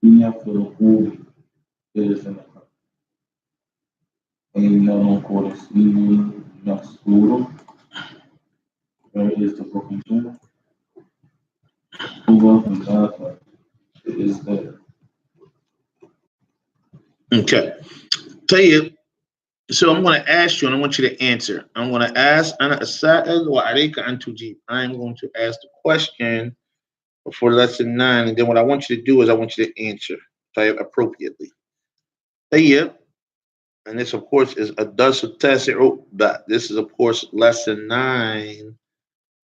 Minha procura interessante. Ainda não corresponde na escuro. Where is the potential? Who was the data? It is there. Okay. طيب. So I'm going to ask you and I want you to answer. I'm going to ask أنا السائل وعليك أن تجيب. I'm going to ask the question for lesson 9 and then what I want you to do is I want you to answer appropriately. طيب. And this of course is الدرس التاسع بعد. This is of course lesson 9,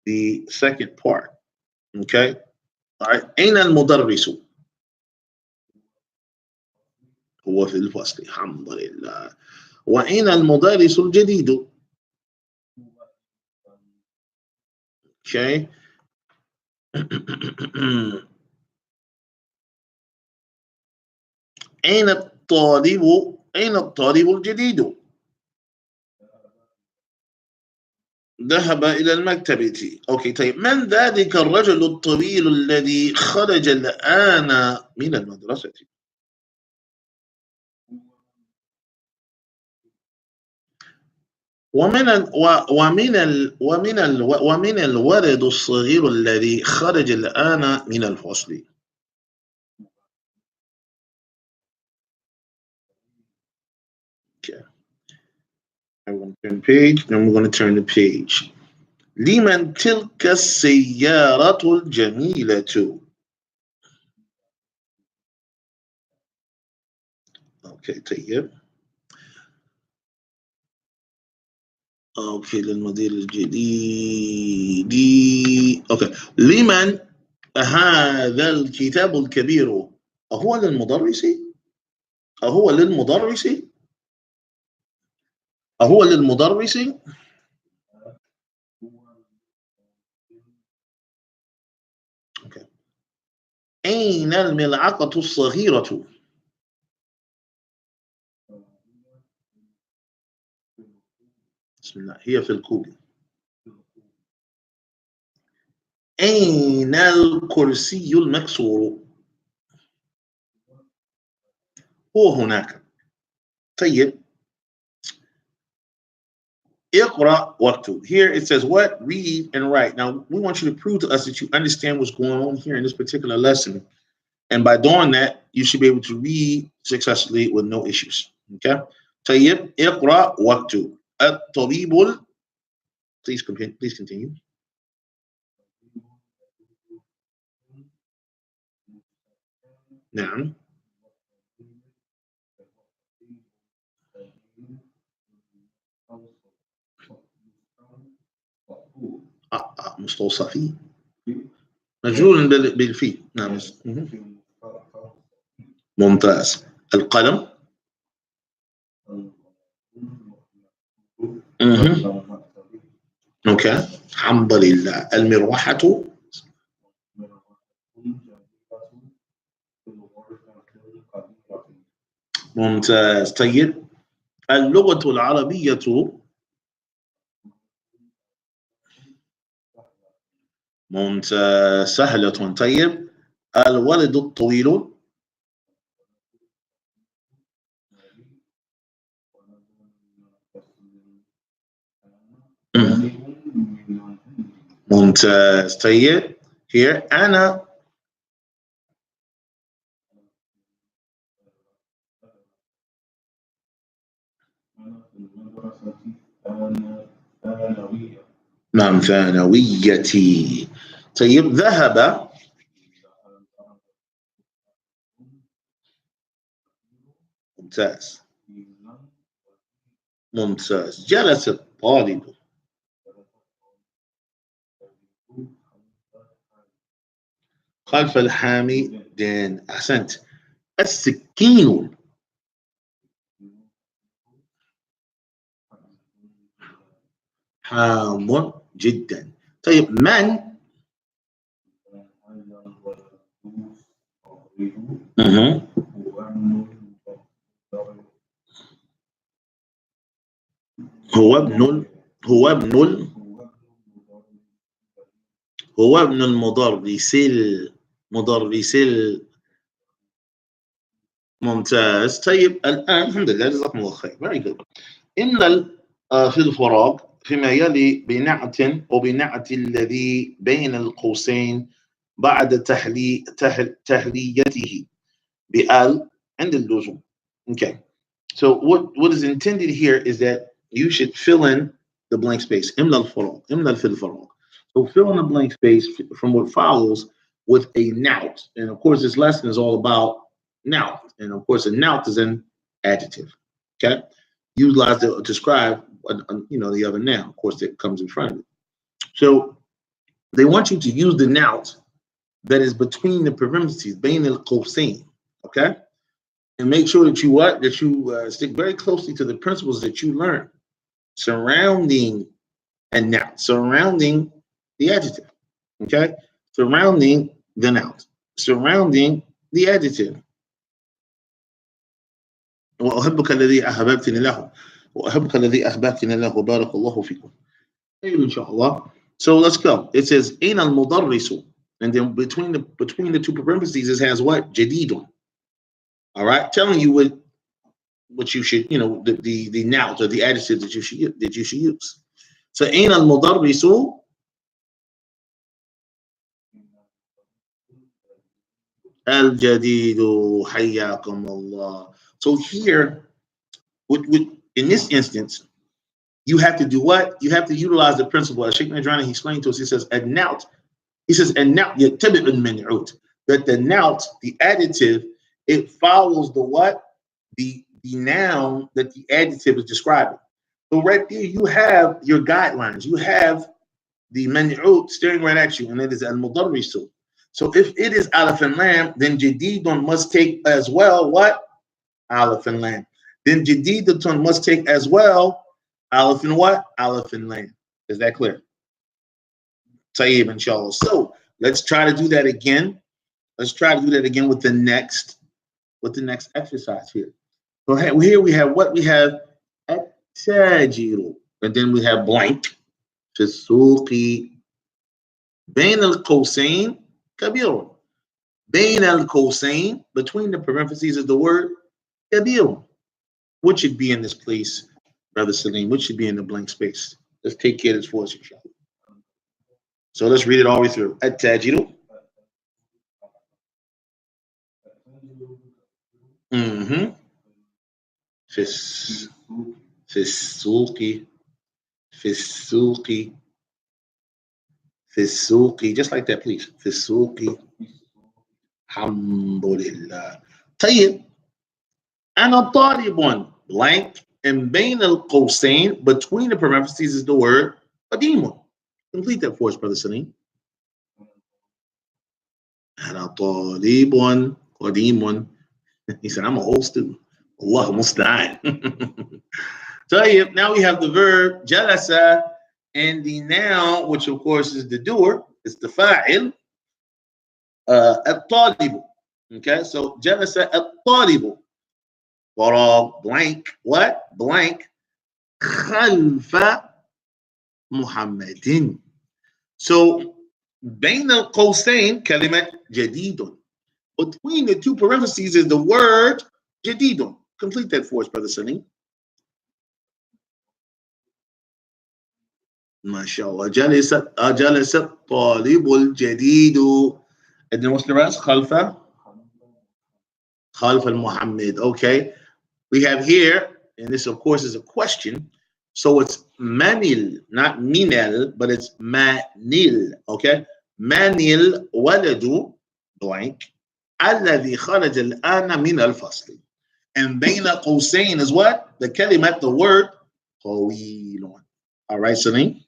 the second part. Okay. All right. أين المدرس؟ هو في الفصل. الحمد لله. وأين المدرس الجديد؟ Okay. أين الطالب الجديد؟ ذهب إلى المكتبة. أوكي طيب من ذلك الرجل الطويل الذي خرج الآن من المدرسة؟ ومن الولد الصغير الذي خرج الآن من الفصل. Okay. I'm going to turn the page, then we're going to turn the page. لمن تلك السيارة الجميلة؟ Okay طيب. اوكي للمدير الجديد. اوكي لمن هذا الكتاب الكبير؟ أهو للمدرس؟ أهو للمدرس؟ أهو للمدرس؟ اوكي. أين الملعقة الصغيرة؟ بسم الله هي في الكوب. أين الكرسي المكسور؟ هو هناك. طيب اقرأ واكتب. Here it says what? Read and write. Now we want you to prove to us that you understand what's going on here in this particular lesson. And by doing that, you should be able to read successfully with no issues. Okay? طيب اقرأ واكتب. الطبيب. Please continue. نعم. مستوصفي مجرور بالفي. نعم. ممتاز. القلم. اوكي الحمد لله. المروحة. ممتاز. طيب اللغة العربية. ممتاز سهلة. طيب الولد الطويل. ممتاز. طيب here أنا. نعم ثانويتي. طيب ذهب. ممتاز. ممتاز. جلس الطالب. خلف الحامدين. أحسنت. السكين. حام جدا. طيب من. هو ابن المدرس ممتاز. طيب الآن الحمد لله جزاكم الله خير. Very good. إن في الفراغ فيما يلي بنعت أو بنعت الذي بين القوسين بعد تحليته بال عند اللزوم. Okay. So what is intended here is that you should fill in the blank space. إملى الفراغ. إملى في الفراغ. So fill in the blank space from what follows with a nout. And of course, this lesson is all about nout. And of course, a nout is an adjective. Okay. Utilized to describe, the other noun, of course, that comes in front of it. So they want you to use the nout that is between the parentheses, بين القوسين. Okay. And make sure that you stick very closely to the principles that you learn surrounding a noun, surrounding the adjective. Okay. Surrounding the noun, surrounding the adjective. وأحبك الذي أحببتني له وأحبك الذي أحببتني له بارك الله فيكم. Inshallah. So let's go. It says أين المدرس, and then between the two parentheses it has what? جديد. All right, telling you what you should, the nouns or the adjectives that you should use. So أين المدرس الجديد حياكم الله. So here, in this instance, you have to do what? You have to utilize the principle. As Sheikh Nadrani, he explained to us, he says, النعت. He says, النعت يتبع المنعوت. That the nout, the adjective, it follows the what? The noun that the adjective is describing. So right there, you have your guidelines. You have the man'ut staring right at you, and it is al-mudarrisu. So if it is alif and lam, then jadidun must take as well what? Alif and lam. Then jadidatun must take as well alif and what? Alif and lam. Is that clear? Tayyib, inshallah. So let's try to do that again. Let's try to do that again with the next exercise here. So here we have what? We have at-tajiru, and then we have blank. في السوق بين القوسين كبير. بين القوسين, between the parentheses, is the word كبير. What should be in this place, Brother Salim? What should be in the blank space? Let's take care of this for us, inshallah. So let's read it all the way through. التاجر. في السوق. في السوق, just like that, please. في السوق. الحمد لله. طيب. أنا طالب, blank, and بين القوسين, between the parentheses, is the word قديم. Complete that for us, Brother Salim. أنا طالب قديم. He said, I'm an old student. Allah musta'an. So now we have the verb jalasa, and the noun, which of course is the doer, is the fa'il, at-talibu. Okay, so jalasa at-talibu. Farag, blank, what? Blank. Khalfa Muhammadin. So, بين القوسين كلمة جديد. Between the two parentheses is the word جديد. Complete that for us, Brother Sunny. ما شاء الله. جلس الطالب الجديد. And then what's the rest? خلف المحمد. Okay. We have here, and this of course is a question. So it's manil, not minel, but it's manil. Okay. Manil waladu blank. الذي خرج الآن من الفصل. And بين قوسين is what? The kalimat, the word طويل. All right, Sunny?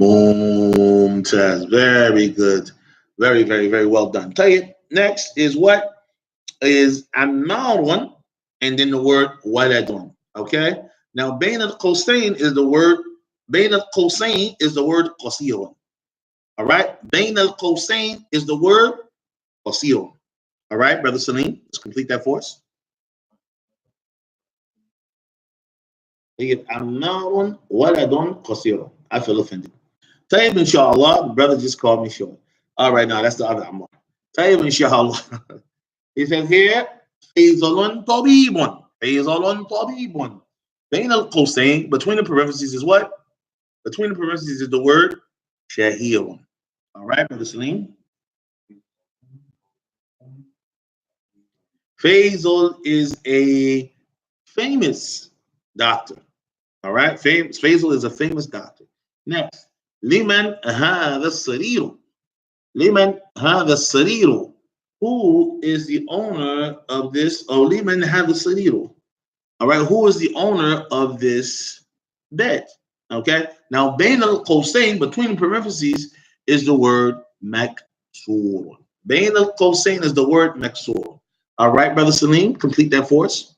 Mumtaz. Very good. Very, very, very well done. Tayyib. Next is what? Is Ammarun, and then the word waladun. Okay? Now, Bain al-Qawsayn is the word, Bain al-Qawsayn is the word qasirun. All right? Bain al-Qawsayn is the word qasirun. All right, Brother Salim, let's complete that for us. طيب عمار ولد قصير. I feel offended. طيب inshallah, the brother just called me short. All right, now that's the other Ammar. طيب inshallah. He says here, فيصل طبيب. فيصل طبيب. بين القوسين, between the parentheses is what? Between the parentheses is the word shahir. All right, Brother Salim. Faisal is a famous doctor. All right, Faisal is a famous doctor. Next, liman هذا السرير. Liman هذا السرير. Who is the owner of this? Oh, liman هذا السرير. All right, who is the owner of this bed? Okay, now بين القوسين, between parentheses, is the word مكسور. بين القوسين is the word مكسور. All right, Brother Salim, complete that for us.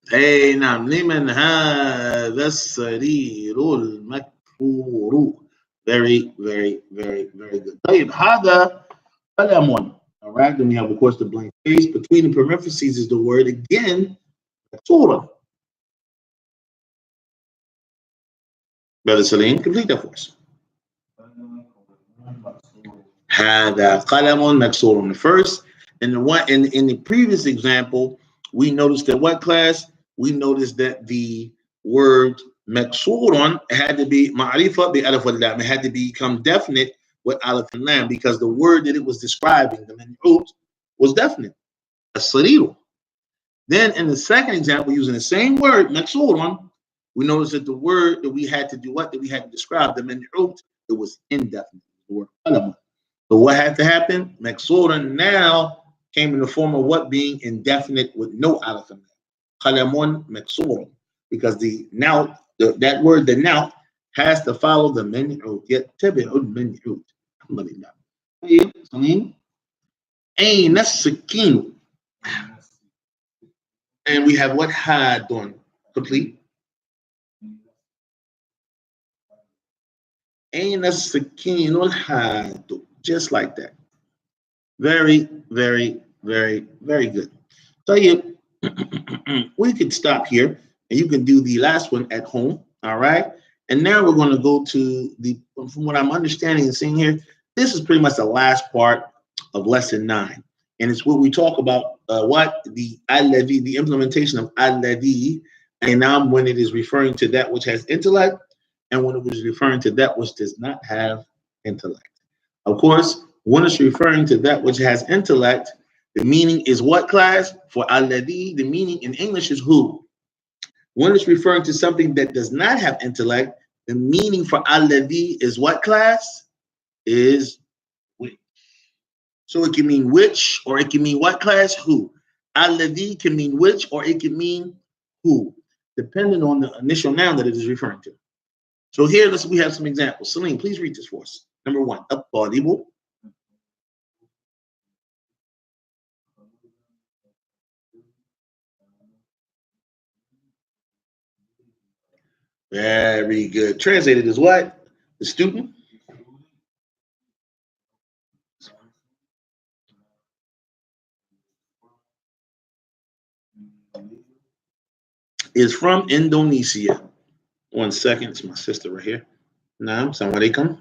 Hey, نعم. لمن هذا السرير المكسور. Very, very, very, very good. طيب هذا قلم. All right, then we have, of course, the blank space. Between the parentheses is the word again, مكسورة. Brother Salim, complete that for us. هذا قلم مكسور in the first. In the previous example, we noticed that what class? We noticed that the word مكسور had to be معرفة بألف واللام. It had to become definite with alif and lam because the word that it was describing, the man'ut, was definite. السرير. Then in the second example, using the same word مكسور, we noticed that the word that we had to do what? That we had to describe, the man'ut, it was indefinite. The word قلم. So what had to happen? مكسورا now came in the form of what? Being indefinite with no alif and lam. قلم مكسور. Because the now, that word, the now, has to follow the منعوت. يتبع المنعوت. الحمد لله. طيب سليم. أين السكين? And we have what? حاد. Complete. أين السكين الحاد. Just like that. Very, very, very, very good. طيب. We could stop here and you can do the last one at home. All right. And now we're going to go to from what I'm understanding and seeing here, this is pretty much the last part of lesson 9. And it's what we talk about, the al-ladhi, the implementation of al-ladhi, and now when it is referring to that which has intellect and when it was referring to that which does not have intellect. Of course, when it's referring to that which has intellect, the meaning is what class? For alladhi, the meaning in English is who. When it's referring to something that does not have intellect, the meaning for alladhi is what class? Is which. So it can mean which, or it can mean what class? Who. Alladhi can mean which, or it can mean who, depending on the initial noun that it is referring to. So here, we have some examples. Salim, please read this for us. Number 1, at-talibu. Very good. Translated as what? The student. Is from Indonesia. 1 second. It's my sister right here. Naam. Assalamu alaikum.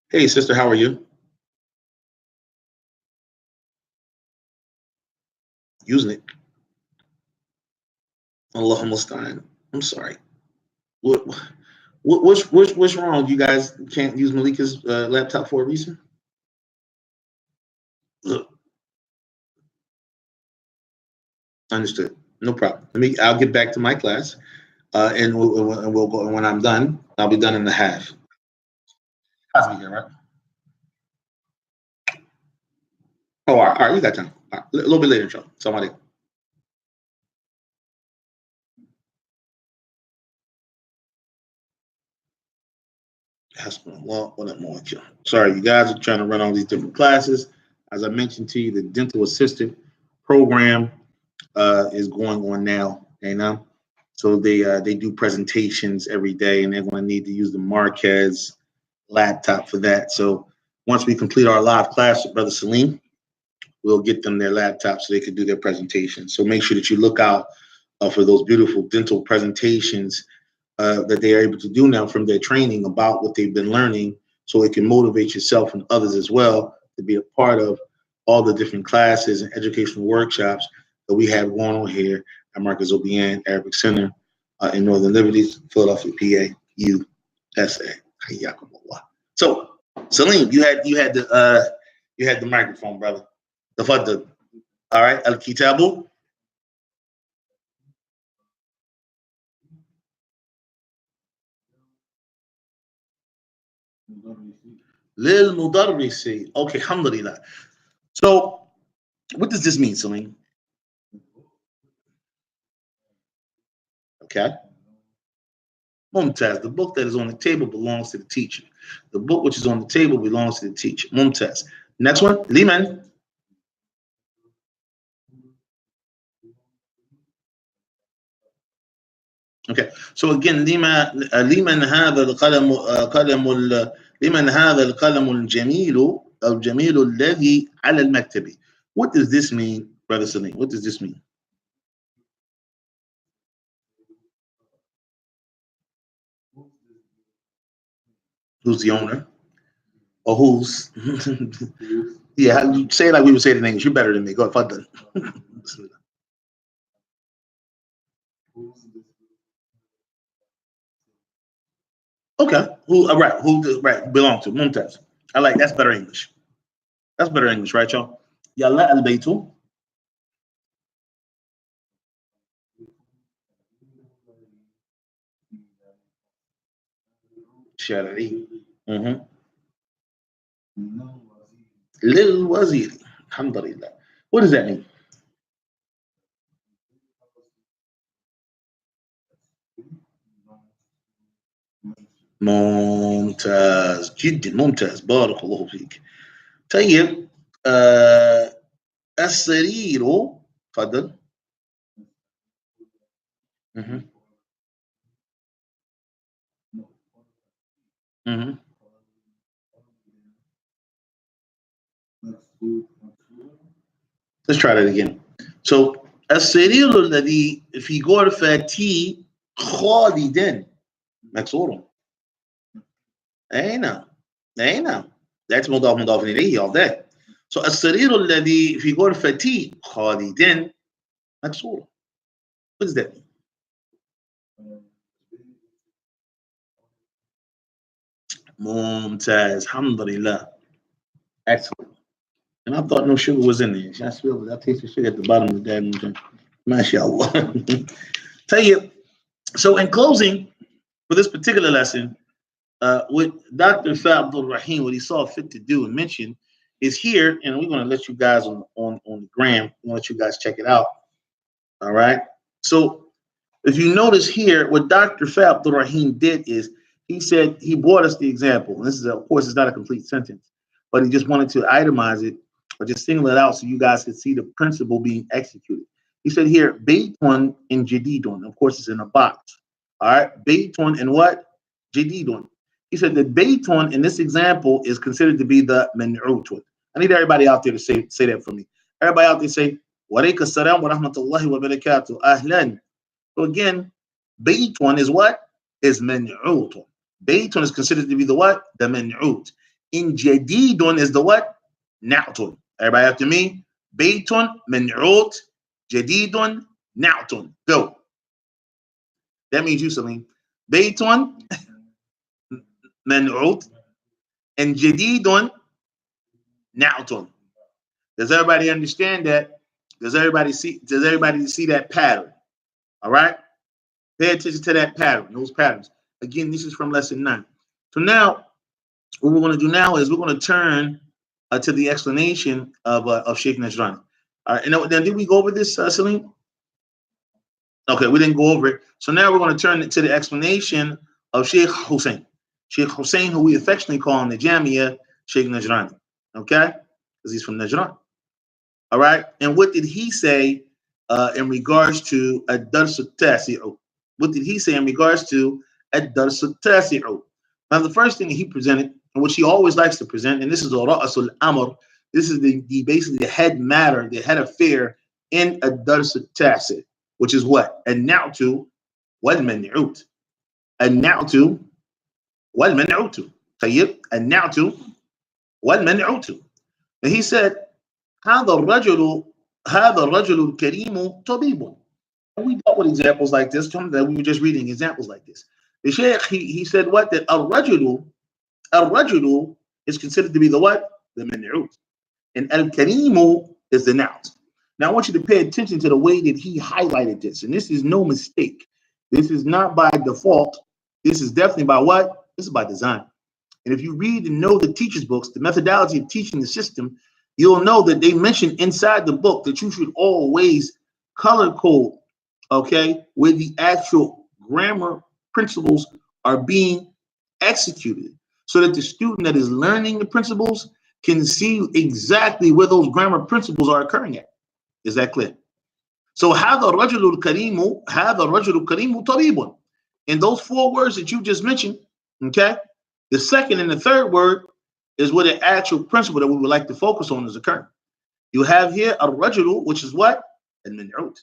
Hey, sister, how are you? Using it. Allahumma musta'an. I'm sorry. What's wrong? You guys can't use Malika's laptop for a reason? Look. Understood. No problem. I'll get back to my class, and we'll go. And when I'm done, I'll be done in a half. Has to be here, right? Oh, all right. You got time. All right. A little bit later, inshallah. Assalamu alaikum. Sorry, you guys are trying to run all these different classes. As I mentioned to you, the dental assistant program is going on now. So they do presentations every day, and they're going to need to use the Marquez laptop for that. So once we complete our live class with Brother Salim, we'll get them their laptops so they can do their presentation. So make sure that you look out for those beautiful dental presentations that they are able to do now from their training about what they've been learning, so it can motivate yourself and others as well to be a part of all the different classes and educational workshops that we have going on here at Marcus Obian Arabic Center in Northern Liberties, Philadelphia, PA, USA. So, Salim, you had the microphone, brother. Tafaddal. All right, Al-Kitabu. Lil Mudarrisi. Okay, alhamdulillah. So, what does this mean, Salim? Okay. Mumtaz. The book that is on the table belongs to the teacher. The book which is on the table belongs to the teacher. Mumtaz. Next one, Liman. Okay. So again, لمن هذا القلم لمن هذا القلم الجميل الجميل الذي على المكتب. What does this mean, Brother Salim? What does this mean? Who's the owner? Or who's? Yeah, you say it like we would say it in English. You're better than me. Go ahead. Okay. Who right belong to Mumtaz. I like that's better English. That's better English, right, y'all? Yalla al baytu. Shar'i. Lil Wazir. Alhamdulillah. What does that mean? ممتاز جدا ممتاز بارك الله فيك. طيب السرير تفضل. Let's try that again. So السرير الذي في غرفتي خالدا مكسور. أين that's مضاف إليه all day. So السرير الذي في غرفتي خالدا مكسور. What does that mean? Mumtaz, alhamdulillah. Excellent. And I thought no sugar was in there. I tasted sugar at the bottom of the damn drink. MashaAllah. So in closing, for this particular lesson, what Dr. Abdul Rahim, what he saw fit to do and mention is here, and we're going to let you guys on the gram, we're going to let you guys check it out. All right. So if you notice here, what Dr. Abdul Rahim did is he said he brought us the example. And this is, of course, it's not a complete sentence, but he just wanted to itemize it or just single it out so you guys could see the principle being executed. He said here, Baytun and Jadidun. Of course, it's in a box. All right. Baytun and what? Jadidun. He said that Baytun in this example is considered to be the Man'utun. I need everybody out there to say that for me. Everybody out there say, Wa alayka assalam wa rahmatullahi wa barakatuh. Ahlan. So again, Baytun is what? Is Man'utun. Baytun is considered to be the what? The Man'ut. In Jadidun is the what? Na'tun. Everybody after me? Baytun, Man'ut, Jadidun, Na'tun. Go. That means you, Salim. Baytun, Man'ut, and Jadidun, Na'tun. Does everybody understand that? Does everybody see that pattern? All right? Pay attention to that pattern, those patterns. Again, this is from lesson 9. So now, what we're going to do now is we're going to turn to the explanation of Sheikh Najrani. All right, and then did we go over this, Salim? Okay, we didn't go over it. So now we're going to turn to the explanation of Sheikh Hussein. Sheikh Hussein, who we affectionately call in the Jamia, Sheikh Najrani. Okay? Because he's from Najran. All right? And what did he say in regards to ad-dars al-tasi'u? What did he say in regards to ad-dars al-tasi'u? Now, the first thing he presented, and which he always likes to present, and this is Ra'as al-Amr, This is the basically the head matter, the head affair in a dars tacit, which is what? النعت والمنعوت. النعت والمنعوت. طيب النعت والمنعوت. And he said, هذا الرجل الكريم طبيب. And we dealt with examples like this. That we were just reading examples like this. The Shaykh, he said what? That الرجل is considered to be the what? The منعوت. And al-karimu is the noun. Now I want you to pay attention to the way that he highlighted this. And this is no mistake. This is not by default. This is definitely by what? This is by design. And if you read and know the teacher's books, the methodology of teaching the system, you'll know that they mention inside the book that you should always color code, okay, where the actual grammar principles are being executed, so that the student that is learning the principles can see exactly where those grammar principles are occurring at. Is that clear? So هذا الرجل الكريم طبيب. In those four words that you just mentioned, okay, the second and the third word is where the actual principle that we would like to focus on is occurring. You have here الرجل, which is what? المنعوت.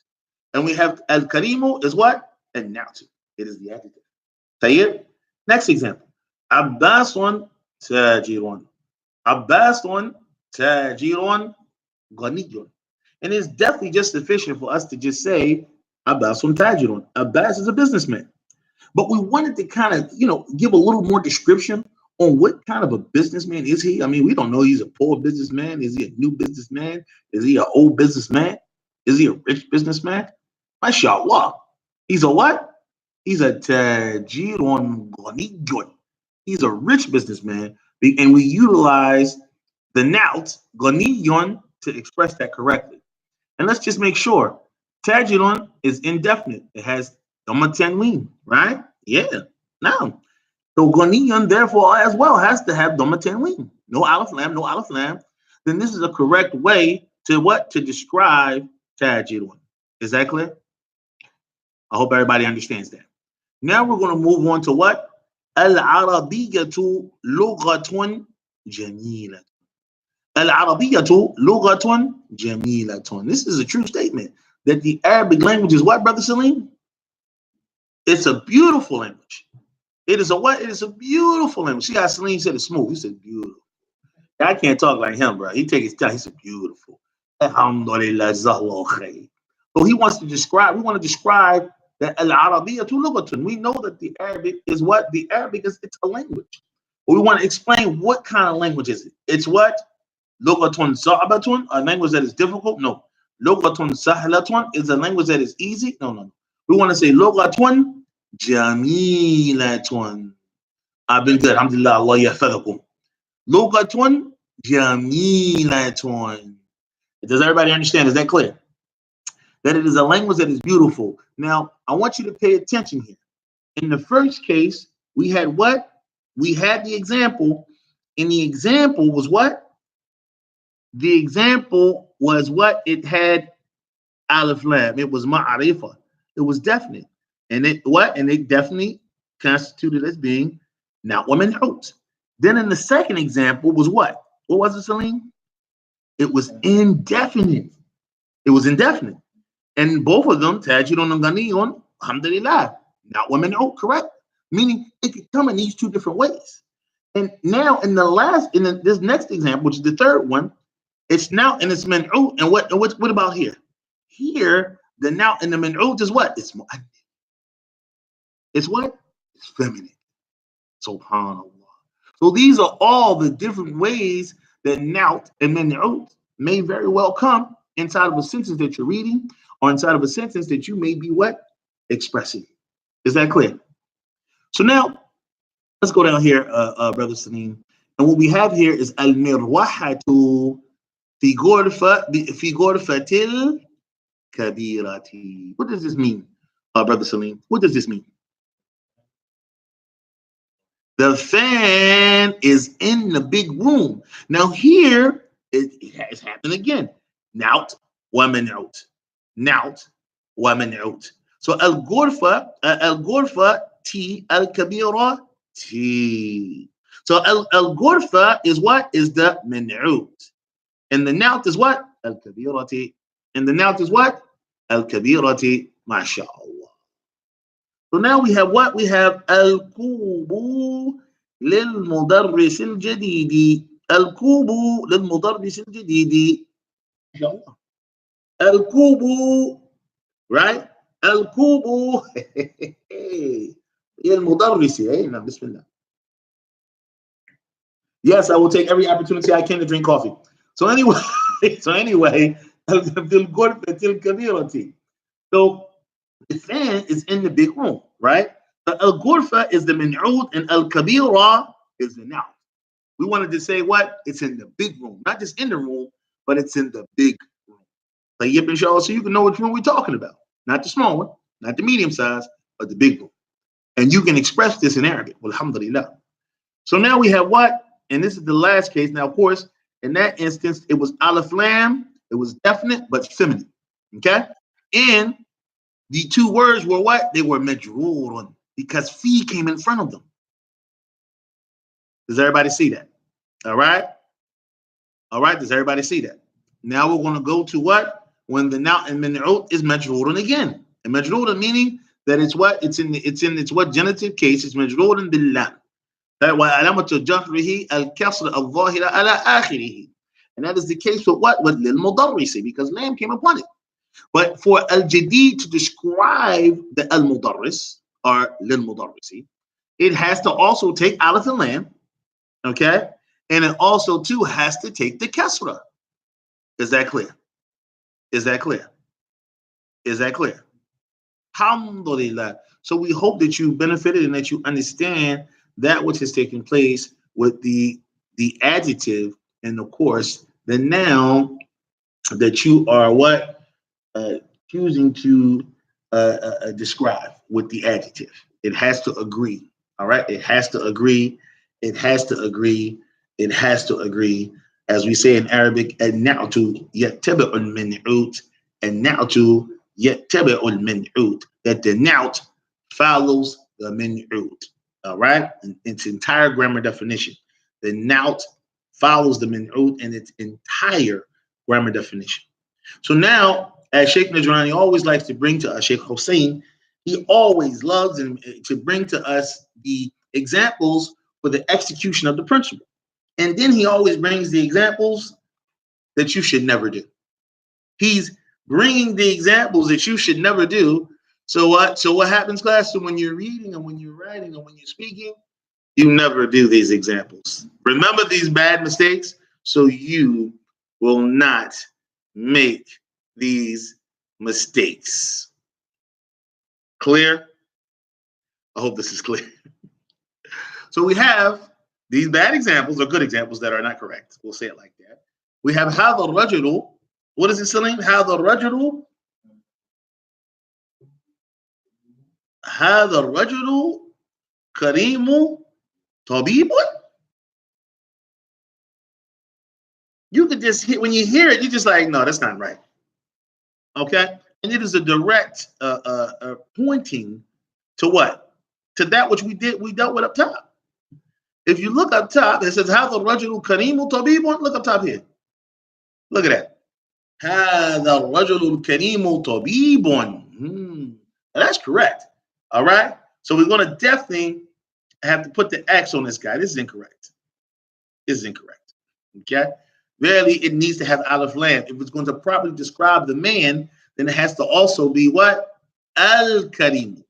And we have الكريم is what? النعت. It is the adjective. طيب. Next example. عباس تاجر. عباس تاجر غني. And it's definitely just sufficient for us to just say Abbas tajirun. Abbas is a businessman. But we wanted to kind of, give a little more description on what kind of a businessman is he. I mean, we don't know he's a poor businessman. Is he a new businessman? Is he an old businessman? Is he a rich businessman? MashaAllah. He's a what? He's a tajirun ghaniyun. He's a rich businessman. And we utilize the noun ghaniyun to express that correctly. And let's just make sure. Tajirun is indefinite. It has Dhamma Tanween, right? Yeah. Now, so Ghaniyun, therefore, as well, has to have Dhamma Tanween. No Aleph Lam, no Aleph Lam. Then this is a correct way to what? To describe Tajirun. Is that clear? I hope everybody understands that. Now we're going to move on to what? Al-Arabiyyatu lughatun jamilatun. Al-Arabiyyatu lughatun jamilatun. This is a true statement that the Arabic language is what, Brother Salim? It's a beautiful language. It is a what? It is a beautiful language. See how Salim said it's smooth. He said beautiful. I can't talk like him, bro. He takes his time. He said beautiful. Alhamdulillah, jazakallahu khair. So he wants to describe, we want to describe that Al-Arabiyyatu lughatun. We know that the Arabic is what? The Arabic is, it's a language. But we want to explain what kind of language is it. It's what? Lughatun sa'batun, a language that is difficult? No. Lughatun sahlatun is a language that is easy? No. We want to say lughatun jamilatun. I've been good. Alhamdulillah, Allah yahfadhakum. Lughatun jamilatun. Does everybody understand? Is that clear? That it is a language that is beautiful. Now, I want you to pay attention here. In the first case, we had what? We had the example, and the example was what? The example was what? It had Aleph Lam. It was ma'arifa. It was definite. And it what? And it definitely constituted as being not women out. Then in the second example was what? What was it, Salim? It was indefinite. It was indefinite. And both of them, tajirun and ghaniyun, alhamdulillah, not women out, correct? Meaning it could come in these two different ways. And now in this next example, which is the third one, it's now in its min'ud. And what about here? Here, the now in the min'ud is what? It's mu'addid. It's what? It's feminine. Subhanallah. So these are all the different ways that naut and min'ud may very well come inside of a sentence that you're reading or inside of a sentence that you may be what? Expressing. Is that clear? So now, let's go down here, Brother Salim. And what we have here is al-mirwahatu fi ghurfatil kabirati. What does this mean, Brother Salim? What does this mean? The fan is in the big room. Now here, it has happened again. Naut wa man'ut. Naut wa man'ut. So al-ghurfa T, al-kabira T. So al-ghurfa is what? Is the min'ut. And the noun is what? Al-kabirati. And the noun is what? Al-kabirati. MashaAllah. So now we have what? We have Al-kubu lil-mudarris al-jadidi. Al-kubu lil-mudarris al-jadidi. MashaAllah. Al-kubu, right? Al-kubu. Lil-mudarrisi. Hey, now, bismillah. Yes, I will take every opportunity I can to drink coffee. So anyway, so the fan is in the big room, right? The al-ghurfa is the min'ud and al-kabira is the noun. We wanted to say what? It's in the big room, not just in the room, but it's in the big room. So you can know which room we're talking about. Not the small one, not the medium size, but the big room. And you can express this in Arabic. Alhamdulillah. So now we have what? And this is the last case. Now, of course, in that instance, it was alif lam. It was definite, but feminine. Okay? And the two words were what? They were majroorun because fi came in front of them. Does everybody see that? All right? All right, does everybody see that? Now we're going to go to what? When the noun and min'ud is majroorun again. And majroorun meaning that it's what? It's in what genitive case? It's majroorun bil lam. وعلامة جره الكسر الظاهرة على آخره. And that is the case with what? With للمدرس, because lam came upon it. But for al-jadid to describe the al-mudarris or lil-mudarrisi, it has to also take alif and lam, okay? And it also too has to take the kasra. Is that clear? Is that clear? Is that clear? Alhamdulillah. So we hope that you benefited and that you understand that which has taken place with the adjective and of course the noun that you are what choosing to describe with the adjective. It has to agree. All right, it has to agree. It has to agree. It has to agree. As we say in Arabic, an-na'tu yattabi'u al-min'ut, an-na'tu yattabi'u al-min'ut, that the noun follows the min'ut. All right, in its entire grammar definition. The noun follows the min'ud in its entire grammar definition. So now, as Sheikh Najrani always likes to bring to us, Sheikh Hussein, he always loves to bring to us the examples for the execution of the principle. And then he always brings the examples that you should never do. He's bringing the examples that you should never do. So what happens, class? So when you're reading and when you're writing and when you're speaking, you never do these examples. Remember these bad mistakes so you will not make these mistakes. Clear? I hope this is clear. So we have these bad examples or good examples that are not correct. We'll say it like that. We have هذا الرجل. What is it, Salim? هذا الرجل. هذا الرجل كريم طبيب. You could just hit, when you hear it, you're just like, no, that's not right. Okay? And it is a direct pointing to what? To that which we dealt with up top. If you look up top, it says, هذا الرجل كريم طبيب. Look up top here. Look at that. هذا الرجل الكريم طبيب. That's correct. All right? So we're going to definitely have to put the X on this guy. This is incorrect. This is incorrect. Okay? Really, it needs to have alif lam. If it's going to properly describe the man, then it has to also be what? Al-Karim.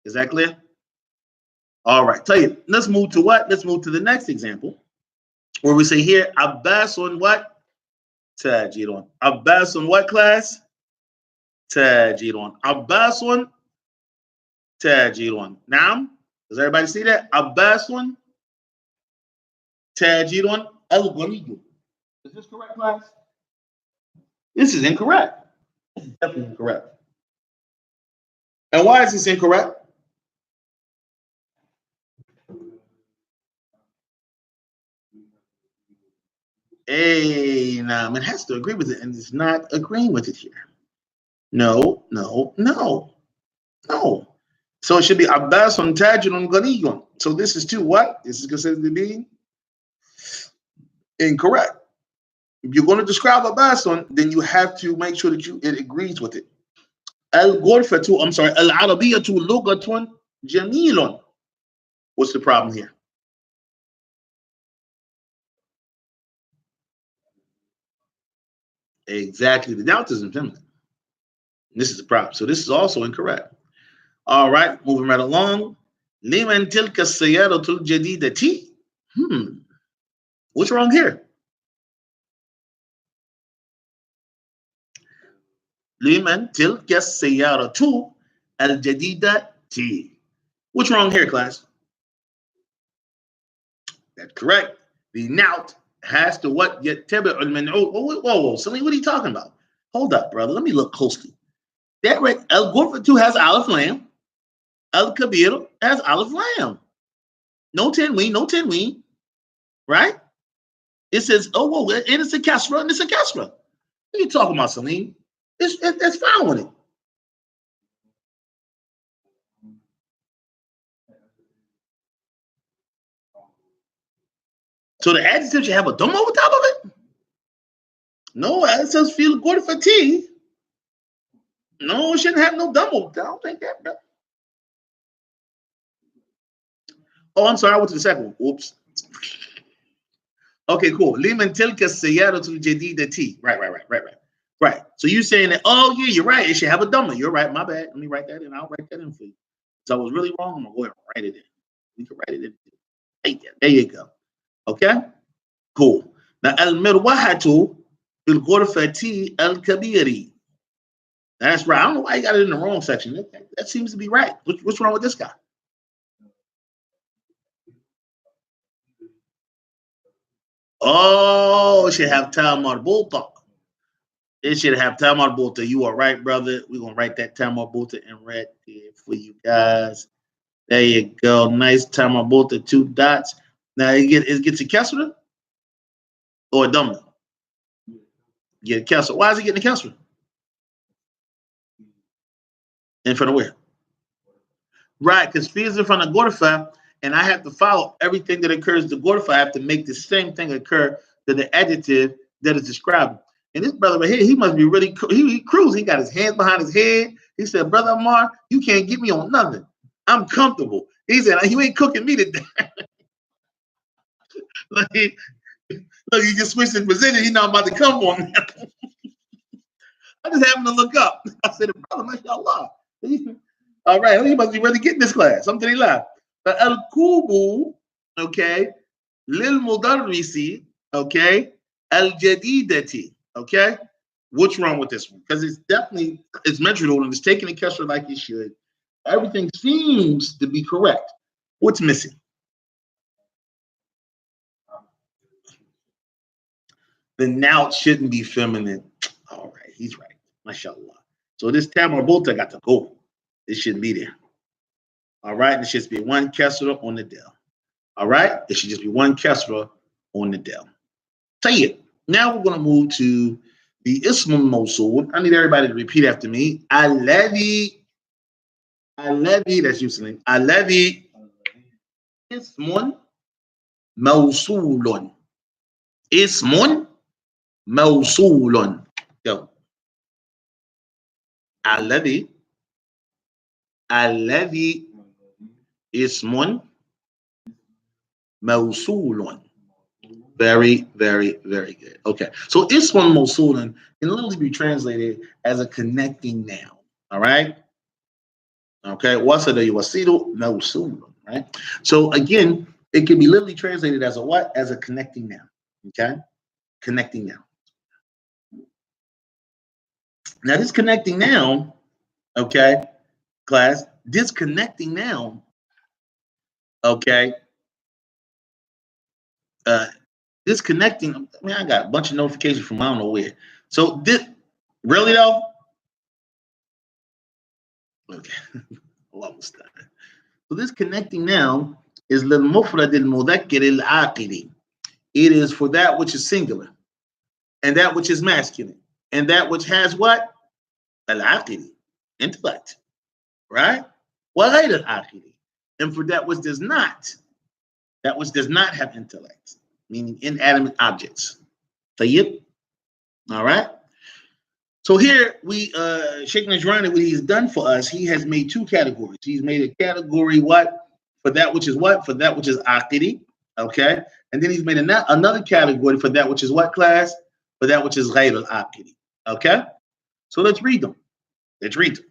Is that clear? All right. Tell you, let's move to what? Let's move to the next example where we say here, Abbas on what? Tajirun. Abbas on what class? Tajirun. Abbas on Tajirun. Now, does everybody see that? Abbas on Tajirun al-Ghaniyu. Is this correct, class? This is incorrect. This is definitely incorrect. And why is this incorrect? Hey, now it has to agree with it, and it's not agreeing with it here. No. So it should be Abbas on Tajirun Ghaniyun. So this is too what? This is considered to be incorrect. If you're going to describe a bason, then you have to make sure that it agrees with it. Al-Ghurfatu, I'm sorry, Al-Arabiyatu Lugatun Jamilun. What's the problem here? Exactly. The doubt is in feminine. This is the problem. So this is also incorrect. All right, moving right along. Liman tilka sayyaratul jadidati. What's wrong here? Liman tilka sayyaratu al jadidati. What's wrong here, class? That's correct. The nout has to what? Yattabi' al-man'ut. Whoa, Salim, what are you talking about? Hold up, brother. Let me look closely. That right, al-Ghurfatu has alif lam. Al-Kabir has alif lam. No tanween, right? It says, and it's a kasra, and it's a kasra. What are you talking about, Salim? It's fine with it. So the adjective should have a dhamma over top of it? No, it says feel good for tea. No, it shouldn't have no dhamma. I don't think that, bro. Oh, I'm sorry, I went to the second one. Oops. Okay, cool. Liman tilka sayyaratul jadidati. Right. So you're saying that, oh yeah, you're right. It should have a dhamma. You're right. My bad. Let me write that in. I'll write that in for you. So I was really wrong. I'm gonna go ahead and write it in. We can write it in. Hey, there you go. Okay? Cool. Now al-mirwahatu fil ghurfati al-kabiri. That's right. I don't know why you got it in the wrong section. That seems to be right. What's wrong with this guy? Oh, it should have tam marbuta. It should have tam marbuta. You are right, brother. We're gonna write that tam marbuta in red here for you guys. There you go. Nice tam marbuta, 2 dots. Now it gets a kesra or a dhamma. Get a kesra. Why is he getting a kesra? In front of where? Right, because fi is in front of ghurfa, and I have to follow everything that occurs to ghurfa. I have to make the same thing occur to the adjective that is described. And this brother right here, he must be really he cruising. He got his hands behind his head. He said, "Brother Amar, you can't get me on nothing. I'm comfortable." He said, "You ain't cooking me today." Look, he just switched his position. He's not about to come on. I just happened to look up. I said, "Brother, mashallah." All right, he must be really getting this class. Something he laughed. But al kubu, okay, lil mudarrisi, okay, al jadidati, okay. What's wrong with this one? Because it's measured and it's taking a kesra like it should. Everything seems to be correct. What's missing? The noun shouldn't be feminine. All right, he's right. Mashallah. So this tam marbuta got to go. It shouldn't be there. All right, it should be 1 kesra on the del. All right, it should just be 1 kesra on the del. Tayyib. Now we're going to move to the ismun mawsul. I need everybody to repeat after me. Alladhi, that's usually alladhi ismun mawsulun. Ismun mawsulun. Go. Alladhi ismun mawsulun. Very, very, very good. Okay, so ismun mawsulun can literally be translated as a connecting noun. All right. Okay, wasada yuwasidu mawsulun. Right. So again, it can be literally translated as a what? As a connecting noun. Okay, connecting noun. Now this connecting noun, okay, class, this connecting noun, okay, disconnecting. I mean, I got a bunch of notifications from I don't know where. So this really though? Okay, almost done. So this connecting noun is للمفرد المذكر العاقل. It is for that which is singular, and that which is masculine, and that which has what? Al-aqili, intellect, right? وغير العاقل, and for that which does not have intellect, meaning inanimate objects. طيب? All right. So here we Sheikh Najrani, what he's done for us, he has made two categories. He's made a category what? For that which is what? For that which is aqidi. Okay. And then he's made another category for that which is what class? For that which is ghayr al-aqidi. Okay. So let's read them. Let's read them.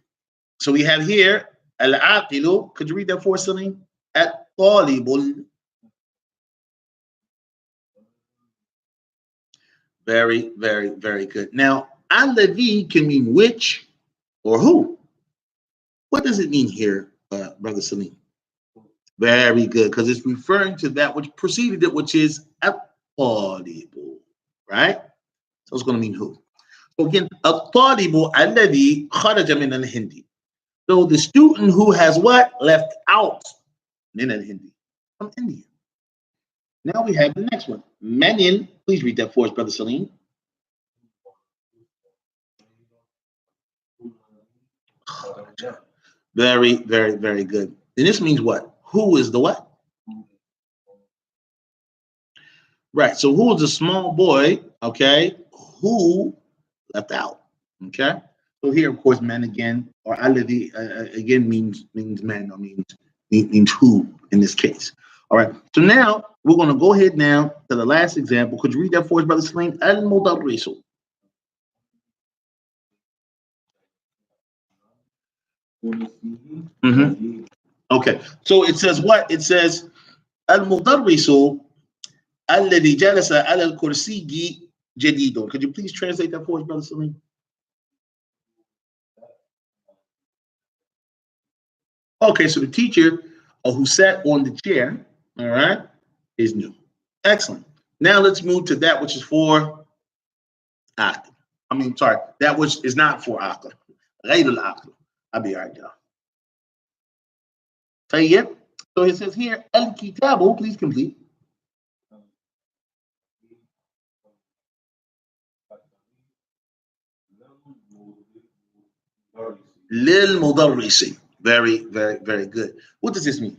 So we have here al-aqilu. Could you read that for us, Salim? At-talibul. Very, very, very good. Now, alladhi can mean which or who. What does it mean here, Brother Salim? Very good, because it's referring to that which preceded it, which is at-talibu, right? So it's going to mean who. So again, at-talibu alladhi kharaja min al-hindi. So the student who has what? Left out min al-hindi, from India. Now we have the next one. Manin, please read that for us, Brother Salim. Very, very, very good. And this means what? Who is the what? Right. So who is the small boy? Okay. Who left out? Okay. So here, of course, man again, or alladhi again means man, or means who in this case. All right. So now we're going to go ahead now to the last example. Could you read that for us, Brother Salim? Al-mudarrisu. Mm-hmm. Okay. So it says what? It says al-mudarrisu alladhi jalasa ala al-kursiyyi jadidun. Could you please translate that for us, Brother Salim? Okay, so the teacher who sat on the chair, all right, is new. Excellent. Now let's move to that which is for aql. I mean, sorry, that which is not for aql. Ghayr al-aql. I'll be all right, y'all. Tayyib. So it says here, al-kitabu, please complete. Lil mudarrisi. Very, very, very good. What does this mean?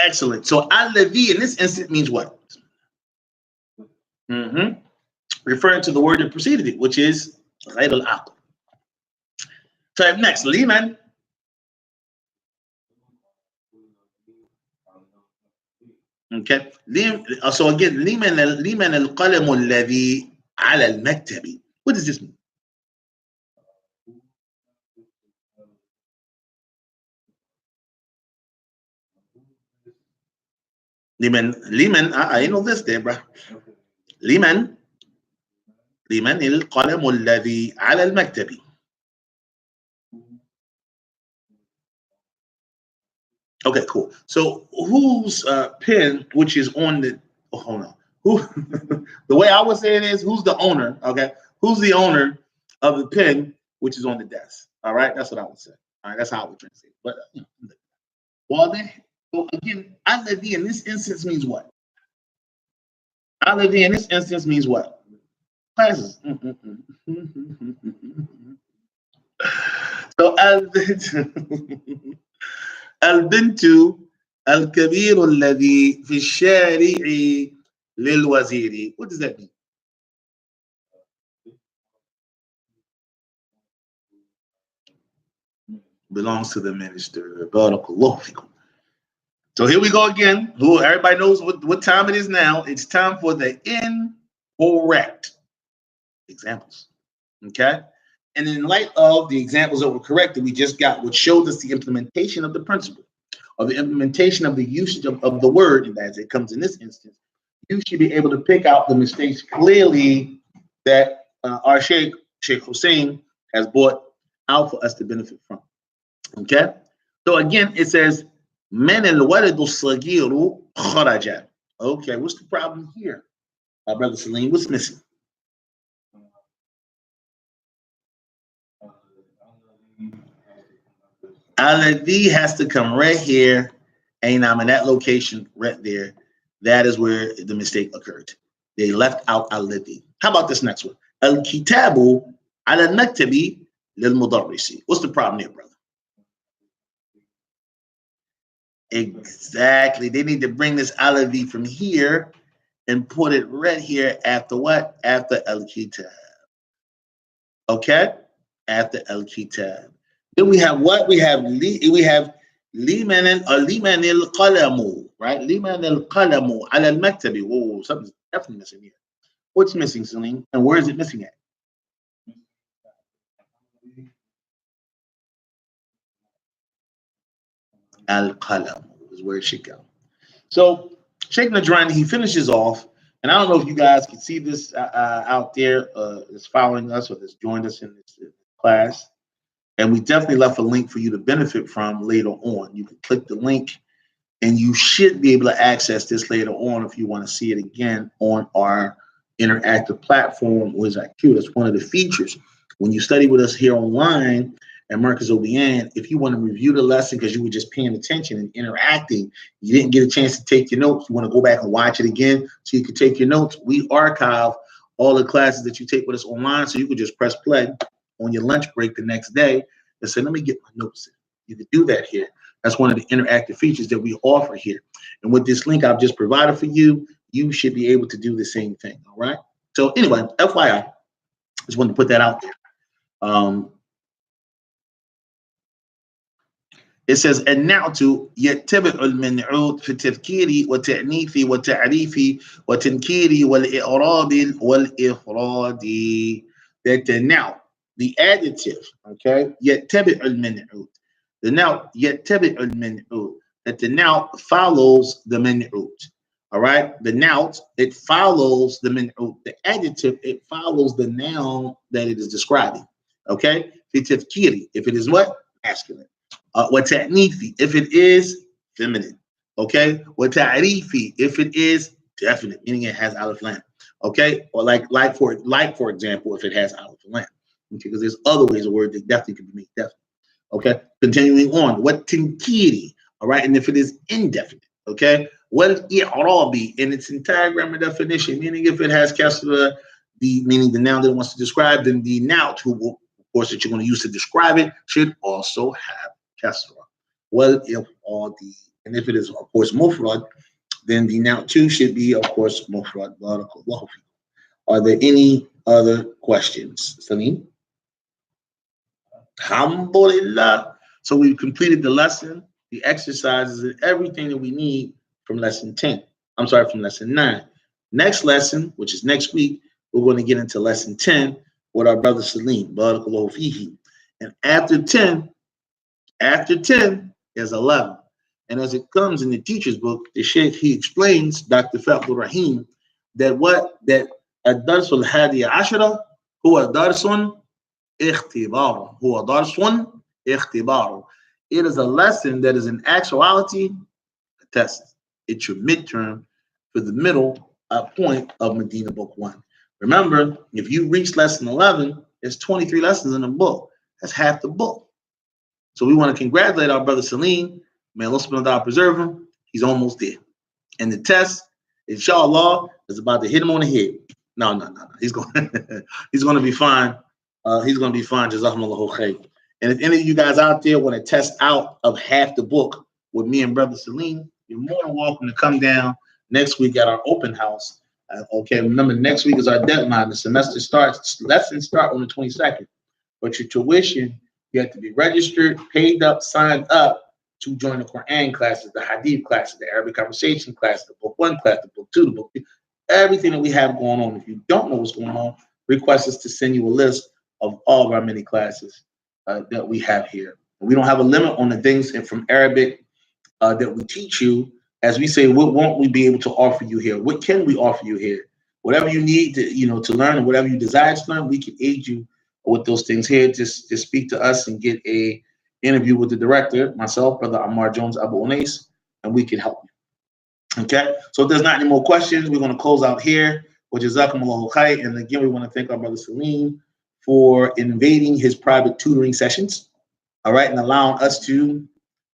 Excellent. So alladhi in this instance means what? Mm-hmm. Referring to the word that preceded it, which is ghayr al-aql. So next, liman. Okay. So again, liman al-qalamu alladhi ala al-maktabi. What does this mean? Liman, I know this there, bro. Liman al-qalamu alladhi ala al-maktabi. Okay, cool. So whose pen, which is on the, oh, hold on. Who, the way I would say it is, who's the owner? Okay, who's the owner of the pen which is on the desk? All right, that's what I would say. All right, that's how I would translate it. But well, then, so again, alladhi in this instance means what? Alladhi in this instance means what? Classes. So البنت الكبير الذي في الشارع للوزير. What does that mean? Belongs to the minister. So here we go again. Who everybody knows what time it is now. It's time for the incorrect examples. Okay. And in light of the examples that were correct that we just got, which showed us the implementation of the principle, or the implementation of the usage of the word as it comes in this instance, you should be able to pick out the mistakes clearly that our Sheikh Hussein has brought out for us to benefit from. Okay? So again, it says, Men al-waladu sagiru kharaja. Okay, what's the problem here? Brother Salim, what's missing? Alladhi has to come right here, and I'm in that location right there. That is where the mistake occurred. They left out alladhi. How about this next one? Al-kitabu ala al-maktabi lil-mudarrisi. What's the problem there, brother? Exactly. They need to bring this Alavi from here and put it right here after what? After Al Kitab. Okay? After Al Kitab. Then we have what? We have Liman al Qalamu, right? Liman al Qalamu ala al Maktabi. Whoa, something's definitely missing here. What's missing, Celine? And where is it missing at? Al Qalam is where it should go. So Sheikh Najrani, he finishes off, and I don't know if you guys can see this out there that's following us or that's joined us in this class. And we definitely left a link for you to benefit from later on. You can click the link, and you should be able to access this later on if you want to see it again on our interactive platform, WizIQ. That's one of the features. When you study with us here online at Marcus OBN, if you want to review the lesson because you were just paying attention and interacting, you didn't get a chance to take your notes, you want to go back and watch it again so you can take your notes, we archive all the classes that you take with us online, so you could just press play on your lunch break the next day and say, let me get my notes in. You can do that here. That's one of the interactive features that we offer here. And with this link I've just provided for you, you should be able to do the same thing, all right? So anyway, FYI, just wanted to put that out there. It says, النعت يتبع المنعوت في التذكير والتأنيث والتعريف والتنكير والإعراب والإفراد. That the now, the adjective, okay, يتبع المنعوت. The now, يتبع المنعوت. That the now follows the منعوت. All right, the noun, it follows the منعوت. The adjective, it follows the noun that it is describing. Okay, في التذكير, if it is what? Masculine. وتأنيثي, if it is feminine, okay? وتعريفي, if it is definite, meaning it has alif lam, okay? Or like for example, if it has alif lam, okay? Because there's other ways a word that definitely can be made definite, okay? Continuing on, وتنكيري, all right? And if it is indefinite, okay? والإعرابي, in its entire grammar definition, meaning if it has kasra, meaning the noun that it wants to describe, then the noun, of course, that you're going to use to describe it, should also have kasra. Well, if all the, and if it is, of course, mufrad, then the noun too should be, of course, mufrad. Barakallahu fikum. Are there any other questions, Salim? Alhamdulillah. So we've completed the lesson, the exercises, and everything that we need from lesson 10. I'm sorry, from lesson 9. Next lesson, which is next week, we're going to get into lesson 10 with our brother Salim. Barakallahu fihi. And after 10 is 11. And as it comes in the teacher's book, the Sheikh, he explains, Dr. Fadlur Rahim, that الدرس الحادي عشر هو درس اختبار. هو درس اختبار. It is a lesson that is in actuality a test. It's your midterm for the middle point of Medina Book 1. Remember, if you reach lesson 11, there's 23 lessons in the book. That's half the book. So we want to congratulate our brother Salim. May Allah subhanahu wa ta'ala preserve him. He's almost there. And the test, inshallah, is about to hit him on the head. No. He's going to be fine. He's going to be fine. Jazakumullahu khair. And if any of you guys out there want to test out of half the book with me and brother Salim, you're more than welcome to come down next week at our open house. Okay, remember next week is our deadline. The semester starts, lessons start on the 22nd. But your tuition, you have to be registered, paid up, signed up to join the Quran classes, the Hadith classes, the Arabic conversation class, the book 1 class, the book 2, the book 3, everything that we have going on. If you don't know what's going on, request us to send you a list of all of our many classes that we have here. We don't have a limit on the things from Arabic that we teach you. As we say, what won't we be able to offer you here? What can we offer you here? Whatever you need to learn, and whatever you desire to learn, we can aid you with those things here. Just speak to us and get a interview with the director, myself, Brother Ammar Jones Abu Unais, and we can help you. Okay, so if there's not any more questions, we're going to close out here. Jazakumullahu khair. And again, we want to thank our brother Salim for invading his private tutoring sessions, all right, and allowing us to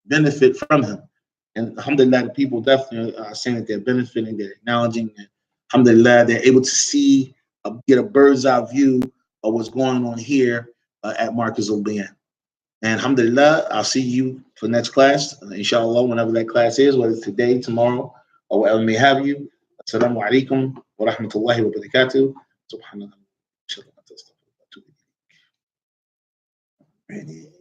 benefit from him. And alhamdulillah, the people definitely are saying that they're benefiting, they're acknowledging, and alhamdulillah, they're able to see, get a bird's eye view of what's going on here at Marcus OBN. And alhamdulillah, I'll see you for the next class, inshallah, whenever that class is, whether it's today, tomorrow, or whatever may have you. Assalamu alaikum wa rahmatullahi wa barakatuh. Subhanallah. Ready.